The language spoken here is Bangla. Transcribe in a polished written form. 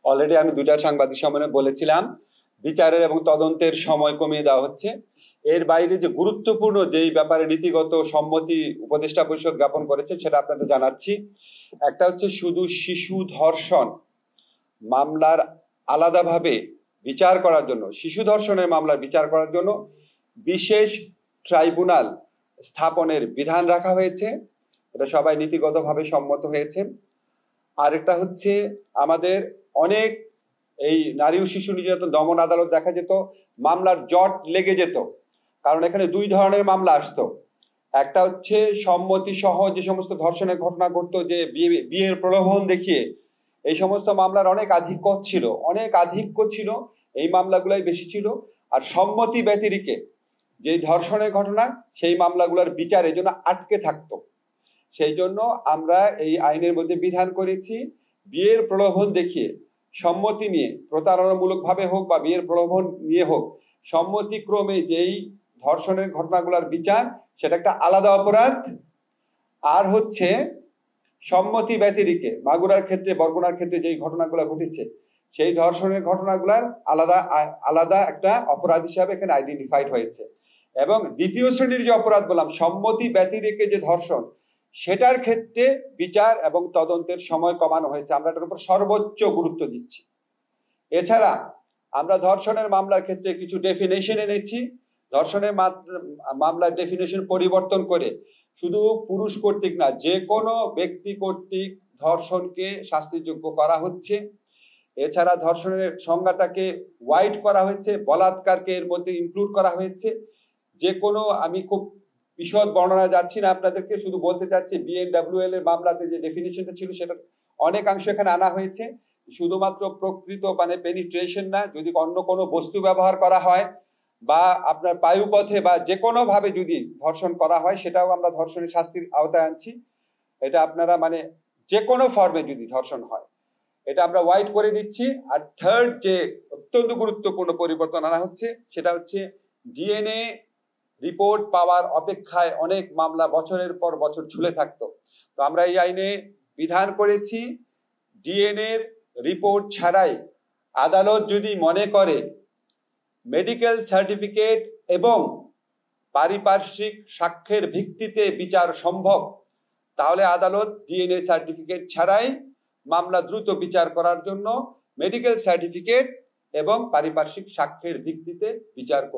অলরেডি আমি দুইটা সাংবাদিক সম্মেলনে বলেছিলাম বিচারের এবং তদন্তের সময় কমিয়ে দেওয়া হচ্ছে। এর বাইরে যে গুরুত্বপূর্ণ যেই ব্যাপারে নীতিগত সম্মতি উপদেষ্টা পরিষদ জ্ঞাপন করেছে সেটা আপনাদের জানাচ্ছি। একটা হচ্ছে শুধু শিশু ধর্ষণ মামলার আলাদাভাবে বিচার করার জন্য, শিশু ধর্ষণের মামলার বিচার করার জন্য বিশেষ ট্রাইব্যুনাল স্থাপনের বিধান রাখা হয়েছে। এটা সবাই নীতিগতভাবে সম্মত হয়েছে। আরেকটা হচ্ছে আমাদের অনেক এই নারী ও শিশু নির্যাতন দমন আদালত দেখা যেত মামলার জট লেগে যেত, কারণ এখানে দুই ধরনের মামলা আসতো। একটা হচ্ছে সম্মতি সহ যে সমস্ত ধর্ষণের ঘটনা ঘটতো, যে বিয়ের প্রলোভন দেখিয়ে, এই সমস্ত মামলার অনেক আধিক্য ছিল, এই মামলাগুলাই বেশি ছিল। আর সম্মতি ব্যতিরেকে যে ধর্ষণের ঘটনা, সেই মামলাগুলোর বিচারের জন্য আটকে থাকতো। সেই জন্য আমরা এই আইনের মধ্যে বিধান করেছি বিয়ের প্রলোভন দেখিয়ে সম্মতি নিয়ে, প্রতারণামূলকভাবে হোক বা বিয়ের প্রলোভন নিয়ে হোক, সম্মতিক্রমে যেই ধর্ষণের ঘটনাগুলোর বিচার, সেটা একটা আলাদা অপরাধ। আর হচ্ছে সম্মতি ব্যতিরেকে মাগুরার ক্ষেত্রে, বরগুনার ক্ষেত্রে যেই ঘটনাগুলো ঘটেছে, সেই ধর্ষণের ঘটনাগুলার আলাদা একটা অপরাধ হিসাবে এখানে আইডেন্টিফাইড হয়েছে। এবং দ্বিতীয় শ্রেণীর যে অপরাধ বললাম, সম্মতি ব্যতিরেকে যে ধর্ষণ, সেটার ক্ষেত্রে বিচার এবং তদন্তের সময় কমানো হয়েছে। আমরা এটার উপর সর্বোচ্চ গুরুত্ব দিচ্ছি। এছাড়া আমরা ধর্ষণের মামলার ক্ষেত্রে কিছু ডেফিনেশন এনেছি। ধর্ষণের মামলার ডেফিনেশন পরিবর্তন করে শুধু পুরুষ কর্তৃক না, যে কোনো ব্যক্তি কর্তৃক ধর্ষণকে শাস্তিযোগ্য করা হচ্ছে। এছাড়া ধর্ষণের সংজ্ঞাটাকে ওয়াইড করা হয়েছে, বলাৎকারকে এর মধ্যে ইনক্লুড করা হয়েছে। যে কোনো, আমি খুব বিশদ বর্ণনা যাচ্ছি না আপনাদেরকে, শুধু বলতে চাচ্ছি বিএনডব্লিউএল এর মামলাতে যে ডেফিনিশনটা ছিল সেটা অনেকাংশ এখানে আনা হয়েছে। শুধুমাত্র প্রকৃত মানে পেনিট্রেশন না, যদি অন্য কোনো বস্তু ব্যবহার করা হয় বা আপনার বায়ুপথে বা যে কোনো ভাবে যদি ধর্ষণ করা হয়, সেটাও আমরা ধর্ষণের শাস্তির আওতায় আনছি। এটা আপনারা মানে যে কোনো ফর্মে যদি ধর্ষণ হয়, এটা আমরা ওয়াইড করে দিচ্ছি। আর থার্ড যে অত্যন্ত গুরুত্বপূর্ণ পরিবর্তন আনা হচ্ছে, সেটা হচ্ছে ডিএনএ রিপোর্ট পাওয়ার অপেক্ষায় অনেক মামলা বছরের পর বছর ঝুলে থাকতো। তো আমরা এই আইনে বিধান করেছি ডিএনএ রিপোর্ট ছাড়াই আদালত যদি মনে করে মেডিকেল সার্টিফিকেট এবং পারিপার্শ্বিক সাক্ষ্যের ভিত্তিতে বিচার সম্ভব, তাহলে আদালত ডিএনএ সার্টিফিকেট ছাড়াই মামলা দ্রুত বিচার করার জন্য মেডিকেল সার্টিফিকেট এবং পারিপার্শ্বিক সাক্ষ্যের ভিত্তিতে বিচার করবে।